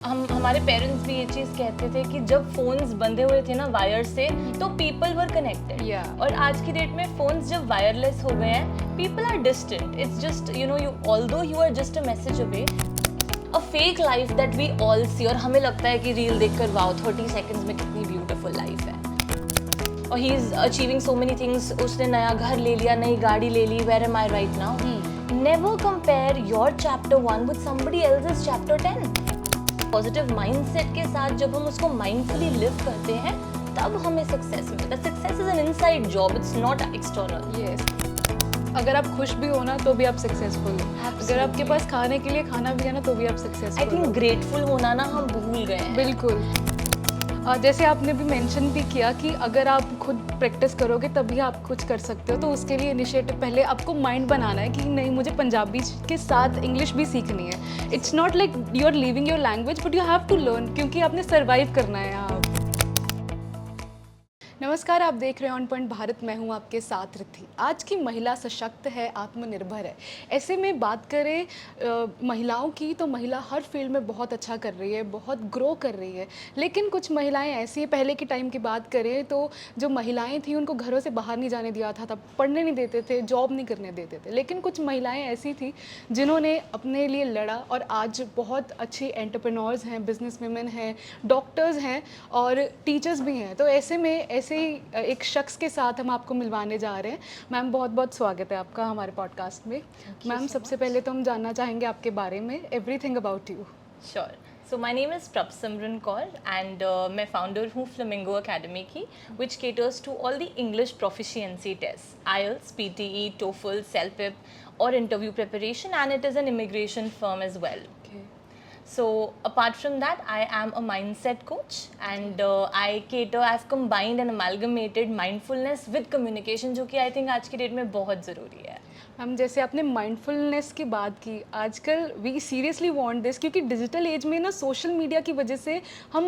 हमारे पेरेंट्स भी ये चीज़ कहते थे कि जब फोन्स बंधे हुए थे ना वायर से तो पीपल वर कनेक्टेड और आज की डेट में फोन्स जब वायरलेस हो गए हैं people are distant it's just you although you are just a message away a fake life that we all see और हमें लगता है कि रील देखकर वाओ 30 सेकंड्स में कितनी ब्यूटीफुल लाइफ है और he is achieving so many things उसने नया घर ले लिया नई गाड़ी ले ली where am I right now never compare your chapter 1 with somebody else's chapter 10 positive mindset के साथ जब हम उसको माइंडफुली लिव करते हैं तब हमें सक्सेस मिलता है success is an inside job it's not external yes अगर आप खुश भी हो ना तो भी आप सक्सेसफुल हो अगर आपके पास खाने के लिए खाना भी है ना तो भी आप सक्सेसफुल आई थिंक ग्रेटफुल होना ना हम भूल गए हैं बिल्कुल जैसे आपने भी मेंशन भी किया कि अगर आप खुद प्रैक्टिस करोगे तभी आप कुछ कर सकते हो तो उसके लिए इनिशिएटिव पहले आपको माइंड बनाना है कि नहीं मुझे पंजाबी के साथ इंग्लिश भी सीखनी है it's not like you are living your language but you have to learn क्योंकि आपने सर्वाइव करना है यहाँ। नमस्कार, आप देख रहे हैं ऑन पॉइंट भारत। मैं हूं आपके साथ रिद्धि। आज की महिला सशक्त है, आत्मनिर्भर है। ऐसे में बात करें महिलाओं की तो महिला हर फील्ड में बहुत अच्छा कर रही है, बहुत ग्रो कर रही है। लेकिन कुछ महिलाएं ऐसी, पहले के टाइम की बात करें तो जो महिलाएं थी उनको घरों से बाहर नहीं जाने दिया था, तब पढ़ने नहीं देते थे, जॉब नहीं करने देते थे। लेकिन कुछ महिलाएँ ऐसी थी जिन्होंने अपने लिए लड़ा और आज बहुत अच्छी एंटरप्रेन्योर्स हैं, बिजनेस वुमेन हैं, डॉक्टर्स हैं और टीचर्स भी हैं। तो ऐसे में ऐसे एक शख्स के साथ हम आपको मिलवाने जा रहे हैं। मैम बहुत बहुत स्वागत है आपका हमारे पॉडकास्ट में। मैम सबसे पहले तो हम जानना चाहेंगे आपके बारे में, everything about you. Sure. So my name is Prabhsimran Kaur and मैं फाउंडर हूँ फ्लेमिंगो अकेडमी की which caters to all the English proficiency test IELTS, PTE, TOEFL, CELPIP और interview preparation and it is an immigration firm as well. So apart from that, I am a mindset coach and I've combined and amalgamated mindfulness with communication जो कि I think आज की date में बहुत ज़रूरी है. हम जैसे आपने माइंडफुलनेस की बात की, आजकल वी सीरियसली वांट दिस क्योंकि डिजिटल एज में ना सोशल मीडिया की वजह से हम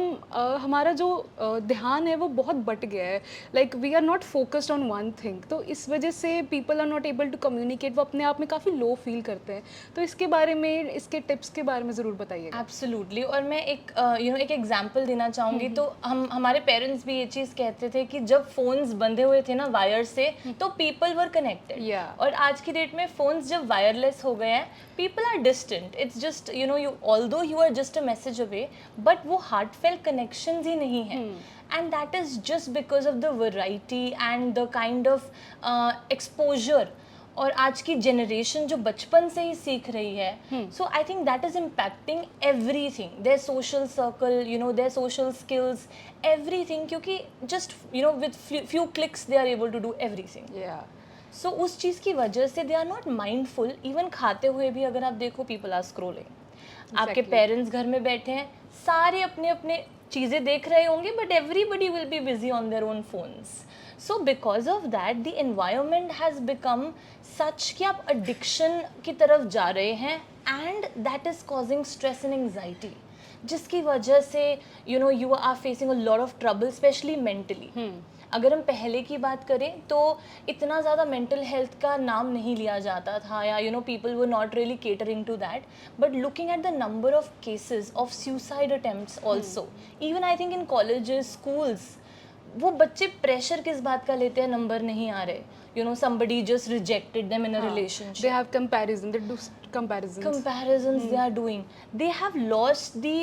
हमारा जो ध्यान है वो बहुत बट गया है। Like we are not focused on one thing, तो इस वजह से people are not able to communicate, वो अपने आप में काफ़ी लो फील करते हैं। तो इसके बारे में, इसके टिप्स के बारे में ज़रूर बताइएगा। एब्सोल्युटली। और मैं एक एक एग्जांपल देना चाहूँगी। तो हमारे पेरेंट्स भी ये चीज़ कहते थे कि जब फोन्स बंधे हुए थे ना वायर से तो पीपल वर कनेक्टेड और आज की डेट में फोन्स जब वायरलेस हो गए हैं people are distant it's just although you are just a message away but वो हार्टफेल्ट कनेक्शंस ही नहीं है and that is just because of the variety and the kind of exposure और आज की जनरेशन जो बचपन से ही सीख रही है so I think that is impacting everything their social circle their social skills everything क्योंकि just with few clicks they are able to do everything so उस चीज़ की वजह से they are not mindful even खाते हुए भी अगर आप देखो पीपल आर स्क्रोलिंग आपके पेरेंट्स घर में बैठे हैं सारे अपने अपने चीज़ें देख रहे होंगे but everybody will be busy on their own phones so because of that the environment has become such कि आप एडिक्शन की तरफ जा रहे हैं and that is causing stress and anxiety जिसकी वजह से you are facing a lot of trouble specially mentally. अगर हम पहले की बात करें तो इतना ज़्यादा मेंटल हेल्थ का नाम नहीं लिया जाता था या people were not really catering to that but looking at the number of cases of suicide attempts also even I think in colleges schools वो बच्चे प्रेशर किस बात का लेते हैं नंबर नहीं आ रहे somebody just rejected them in a relationship. They have comparison, they do comparisons they are doing. They have lost the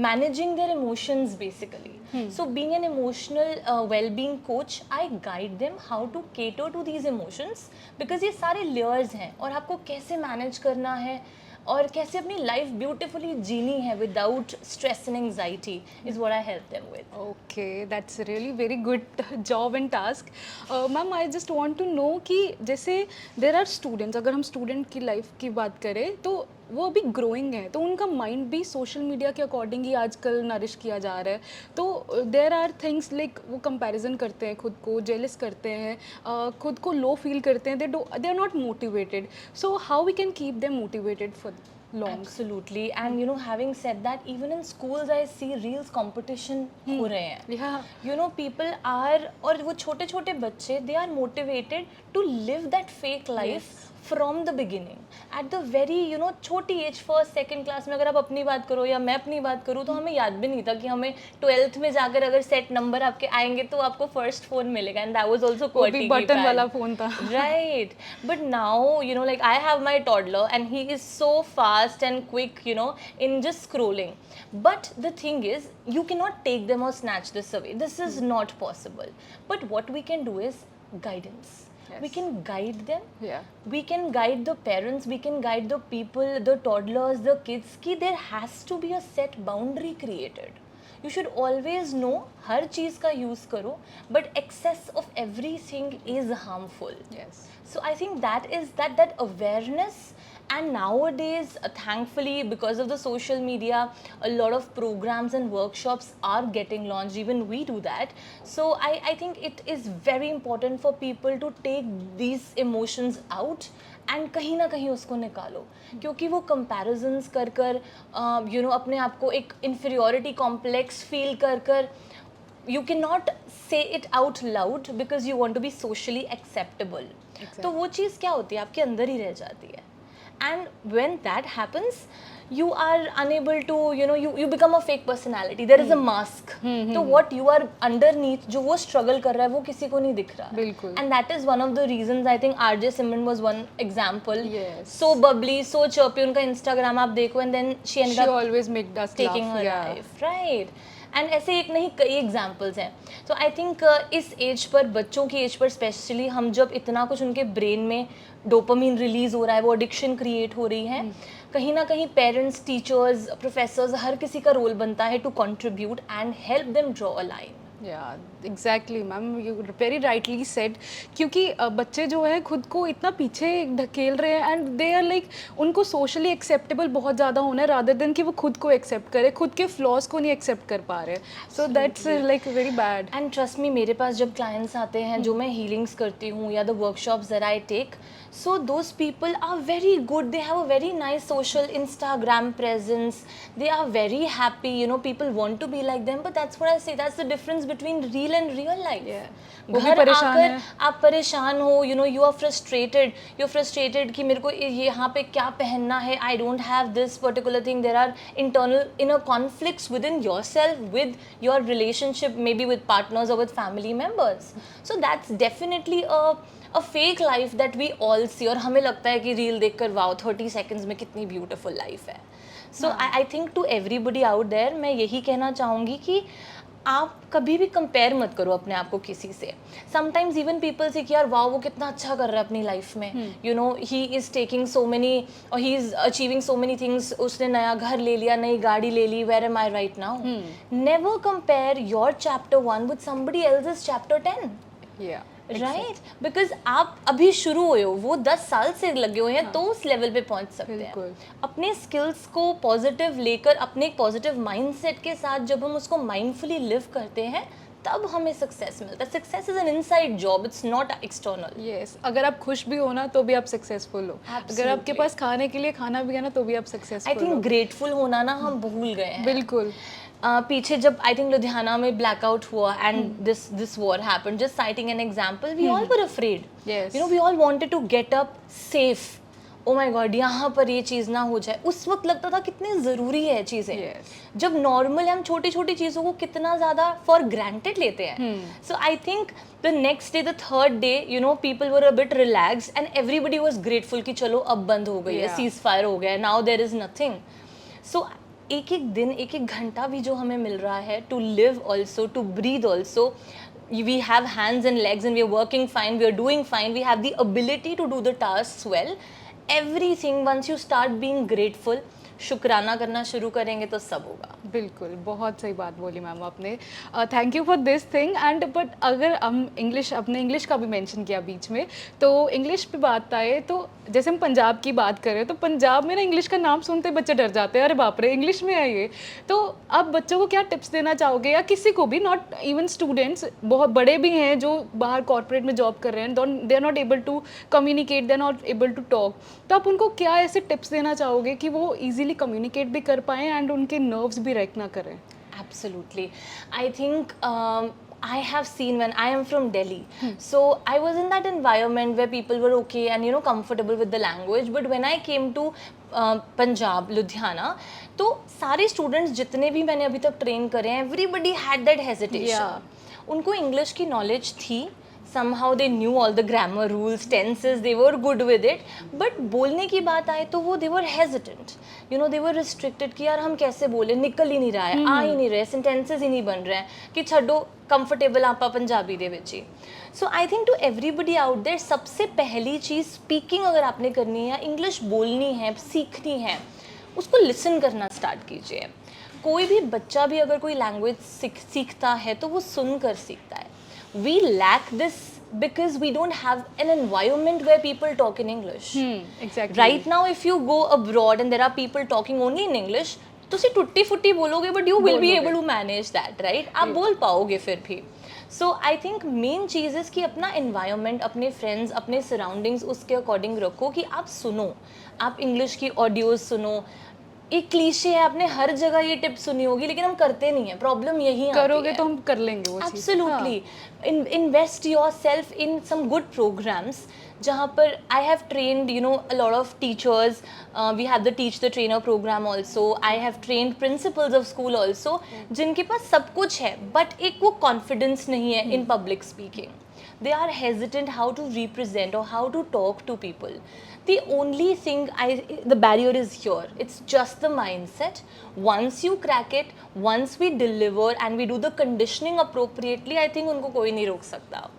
managing their emotions basically. So being an emotional well-being coach, I guide them how to cater to these emotions because ये सारे layers हैं और आपको कैसे manage करना है और कैसे अपनी लाइफ ब्यूटिफुली जीनी है without stress and anxiety is what I help them with. Okay, that's really very good job and task. Ma'am I just want to know कि जैसे देयर आर स्टूडेंट्स, अगर हम स्टूडेंट की लाइफ की बात करें तो वो अभी ग्रोइंग है तो उनका माइंड भी सोशल मीडिया के अकॉर्डिंग ही आजकल नरिश किया जा रहा है. तो देयर आर थिंग्स लाइक वो कंपैरिजन करते हैं, खुद को जेलस करते हैं, खुद को लो फील करते हैं, they are not motivated. So how we can keep them motivated for long? Absolutely. And having said that, even in schools I see reels competition हो रहे हैं. People are और वो छोटे छोटे बच्चे they are motivated to live that fake life from the beginning at the very छोटी as, first second class में अगर आप अपनी बात करो या मैं अपनी बात करूँ तो हमें याद भी नहीं था कि हमें 12th में जाकर अगर सेट नंबर आपके आएंगे तो आपको फर्स्ट फोन मिलेगा, and that was also QWERTY button वाला फोन था। Right. But now, like I have my toddler and he is so fast and quick, in just scrolling. But the thing is, you cannot take them or snatch this away. This is not possible. But what we can do is guidance. Yes. We can guide them. Yeah. We can guide the parents, we can guide the people, the toddlers, the kids, कि there has to be a set boundary created. You should always know हर चीज़ का use करो, but excess of everything is harmful. Yes. So I think that is that awareness, and nowadays thankfully because of the social media a lot of programs and workshops are getting launched, even we do that. So I think it is very important for people to take these emotions out and कहीं ना कहीं उसको निकालो, क्योंकि वो comparisons कर कर अपने आप को एक इन्फीरियोरिटी कॉम्प्लेक्स फील कर कर you cannot say it out loud because you want to be socially acceptable. तो वो चीज़ क्या होती है, आपके अंदर ही रह जाती है, and when that happens you are unable to you become a fake personality. There is a mask. तो what you are underneath, जो वो struggle कर रहा है वो किसी को नहीं दिख रहा है. बिल्कुल. And that is one of the reasons I think RJ Simran was one example. Yes. So bubbly, so chirpy, उनका Instagram आप देखो and then she ended up always make us taking laugh. her Yeah. life, right? And ऐसे एक नहीं कई examples हैं. तो I think इस एज पर, बच्चों की एज पर स्पेशली, हम जब इतना कुछ उनके ब्रेन में डोपामीन रिलीज हो रहा है, वो एडिक्शन क्रिएट हो रही है, कहीं ना कहीं पेरेंट्स, टीचर्स, प्रोफेसर्स, हर किसी का रोल बनता है to contribute and help them draw a line. Exactly ma'am, you very rightly said, क्योंकि बच्चे जो है खुद को इतना पीछे ढकेल रहे हैं एंड दे आर लाइक, उनको सोशली एक्सेप्टेबल बहुत ज़्यादा होना है रादर देन कि वो खुद को एक्सेप्ट करे, खुद के फ्लॉज को नहीं एक्सेप्ट कर पा रहे. So that's like very bad. And trust me, मेरे पास जब क्लाइंट्स आते हैं जो मैं हीलिंग्स करती हूँ या the workshops that I take, so those people are very good, they have a very nice social Instagram presence, they are very happy, people want to be like them, but that's what I say, that's the difference between real and real life. घर आकर आप परेशान हो, you are frustrated, you're frustrated कि मेरे को ये यहाँ पे क्या पहनना है, I don't have this particular thing, there are internal inner conflicts within yourself, with your relationship, maybe with partners or with family members. So that's definitely a fake life that we all see, और हमें लगता है कि reel देखकर wow 30 seconds में कितनी beautiful life है. So I think to everybody out there मैं यही कहना चाहूँगी कि आप कभी भी कंपेयर मत करो अपने आप को किसी से. समटाइम्स इवन पीपल से कि यार वाओ वो कितना अच्छा कर रहा है अपनी लाइफ में, he is taking so many और he is achieving so many things, उसने नया घर ले लिया, नई गाड़ी ले ली, where am I right now. Never compare your chapter 1 with somebody else's chapter 10. Right, because आप अभी शुरू हुए हो, वो 10 साल से लगे हुए हैं, तो उस लेवल पे पहुंच सकते हैं. अपने स्किल्स को पॉजिटिव लेकर, अपने एक पॉजिटिव माइंडसेट के साथ जब हम उसको माइंडफुली लिव करते हैं, तब हमें सक्सेस मिलता है. Success is an inside job, it's not external. Yes, अगर आप खुश भी हो ना तो भी आप सक्सेसफुल हो. अगर आपके पास खाने के लिए खाना भी है ना तो भी आप सक्सेसफुल हो. आई थिंक ग्रेटफुल होना ना हम भूल गए हैं. बिल्कुल. पीछे जब आई थिंक लुधियाना में ब्लैकआउट हुआ and this war happened, just citing an example, we all were afraid, we all wanted to get up safe. Oh my God, यहाँ पर ये चीज़ ना हो जाए. उस वक्त लगता था कितनी ज़रूरी है चीज़ें. जब नॉर्मल हम छोटी छोटी चीज़ों को कितना ज़्यादा फॉर ग्रांटेड लेते हैं. So I think the next day, the third day, people were a bit relaxed and everybody was grateful कि चलो अब बंद हो गई है, सीज फायर हो गया है, नाउ देयर इज़ नथिंग. सो एक एक दिन, एक एक घंटा भी जो हमें मिल रहा है to live also, to breathe also, we have hands and legs and we are working fine, we are doing fine, we have the ability to do the tasks well. Everything, once you start being grateful, शुक्राना करना शुरू करेंगे तो सब होगा. बिल्कुल, बहुत सही बात बोली मैम आपने. Thank you for this thing. And but अगर हम अपने इंग्लिश का भी मेंशन किया बीच में, तो इंग्लिश पे बात आए तो जैसे हम पंजाब की बात करें तो पंजाब में ना इंग्लिश का नाम सुनते बच्चे डर जाते हैं, अरे बाप रे इंग्लिश में है ये. तो आप बच्चों को क्या टिप्स देना चाहोगे, या किसी को भी, नॉट इवन स्टूडेंट्स, बहुत बड़े भी हैं जो बाहर कॉर्पोरेट में जॉब कर रहे हैं, they are not able to communicate, they are not able to talk, तो आप उनको क्या ऐसे टिप्स देना चाहोगे कि वो ईजिली कम्युनिकेट भी कर पाएँ एंड उनके नर्व्स भी रेक ना करें? Absolutely. I think I have seen when I am from Delhi. So I was in that environment where people were okay and comfortable with the language. But when I came to Punjab, Ludhiana, तो सारे students जितने भी मैंने अभी तक train करे हैं, everybody had that hesitation. उनको इंग्लिश की नॉलेज थी, somehow they knew all the grammar rules, tenses, they were good with it, but बोलने की बात आए तो वो they were hesitant, they were restricted कि यार हम कैसे बोले, निकल ही नहीं रहा है, आ ही नहीं रहे, sentences ही नहीं बन रहे हैं कि छड्डो comfortable आपा पंजाबी दे विच ही. So I think to everybody out there, सबसे पहली चीज़ speaking अगर आपने करनी है, इंग्लिश बोलनी है, सीखनी है, उसको लिसन करना स्टार्ट कीजिए. कोई भी बच्चा भी अगर कोई लैंग्वेज सीखता है तो वो सुन कर सीखता है. We lack this because we don't have an environment where people talk in English. Exactly. Right now, if you go abroad and there are people talking only in English, तुसी टुट्टी फुट्टी बोलोगे, but you will be able to manage that, right? आप बोल पाओगे फिर भी. So I think main चीज़ है कि अपना environment, अपने friends, अपने surroundings उसके according रखो कि आप सुनो, आप English की audios सुनो. एक क्लीशे है, आपने हर जगह ये टिप सुनी होगी लेकिन हम करते नहीं है. प्रॉब्लम यही करोगे तो हम कर लेंगे वो चीज़. Absolutely. Invest yourself in some good programs जहाँ पर I have trained a lot of teachers. We have the Teach the Trainer program also. I have trained principals of school also जिनके पास सब कुछ है but एक वो confidence नहीं है in public speaking. They are hesitant how to represent or how to talk to people. The only thing the barrier is here. It's just the mindset. Once you crack it, once we deliver and we do the conditioning appropriately, I think उनको कोई नहीं रोक सकता.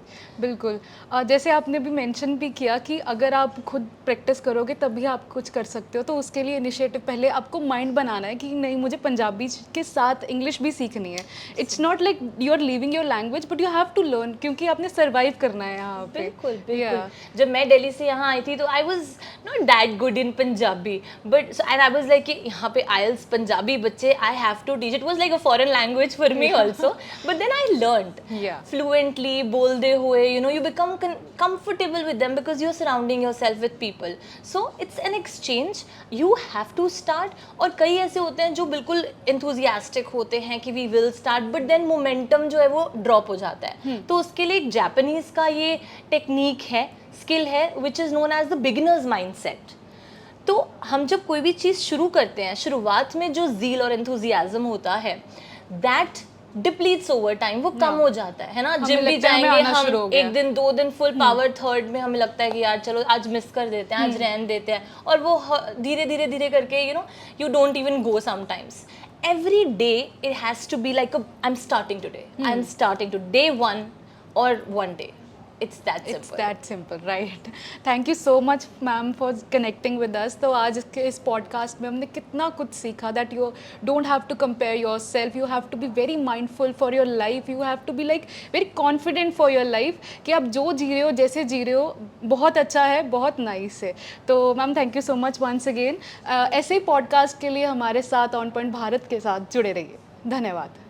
बिल्कुल. जैसे आपने भी mention भी किया कि अगर आप खुद प्रैक्टिस करोगे तभी आप कुछ कर सकते हो, तो उसके लिए इनिशिएटिव पहले आपको माइंड बनाना है कि नहीं मुझे पंजाबी के साथ इंग्लिश भी सीखनी है. It's not like you are leaving your language but you have to learn, क्योंकि आपने सर्वाइव करना है यहाँ पे. बिल्कुल बिल्कुल. जब मैं दिल्ली से यहाँ आई थी तो I was not that good in Punjabi but and I was like कि यहाँ पे आइल्स पंजाबी बच्चे I have to teach. It was like a foreign language for me also but then I learned fluently बोलते हुए. You become comfortable with them because you're surrounding yourself with people. So it's an exchange. You have to start. और कई ऐसे होते हैं जो बिल्कुल enthusiastic होते हैं कि we will start, but then momentum जो है वो drop हो जाता है. तो उसके लिए एक Japanese का ये टेक्निक है, स्किल है, which is known as the beginner's mindset. तो हम जब कोई भी चीज़ शुरू करते हैं, शुरुआत में जो zeal और enthusiasm होता है, that डिप्लीट्स ओवर टाइम, वो कम हो जाता है ना. जिम भी जाएंगे हम एक दिन 2 दिन फुल पावर, थर्ड में हमें लगता है कि यार चलो आज मिस कर देते हैं, आज रहने देते हैं, और वो धीरे धीरे धीरे करके you don't even go sometimes. Every day it has to be like I am starting today, I am starting today 1 और 1 day. It's that simple, right? Thank you so much, ma'am, for connecting with us. तो आज इस podcast में हमने कितना कुछ सीखा that you don't have to compare yourself. You have to be very mindful for your life. You have to be like very confident for your life कि आप जो जी रहे हो, जैसे जी रहे हो, बहुत अच्छा है, बहुत नाइस है. तो ma'am thank you so much once again. ऐसे ही पॉडकास्ट के लिए हमारे साथ ऑन पॉइंट भारत के साथ जुड़े रहिए. धन्यवाद.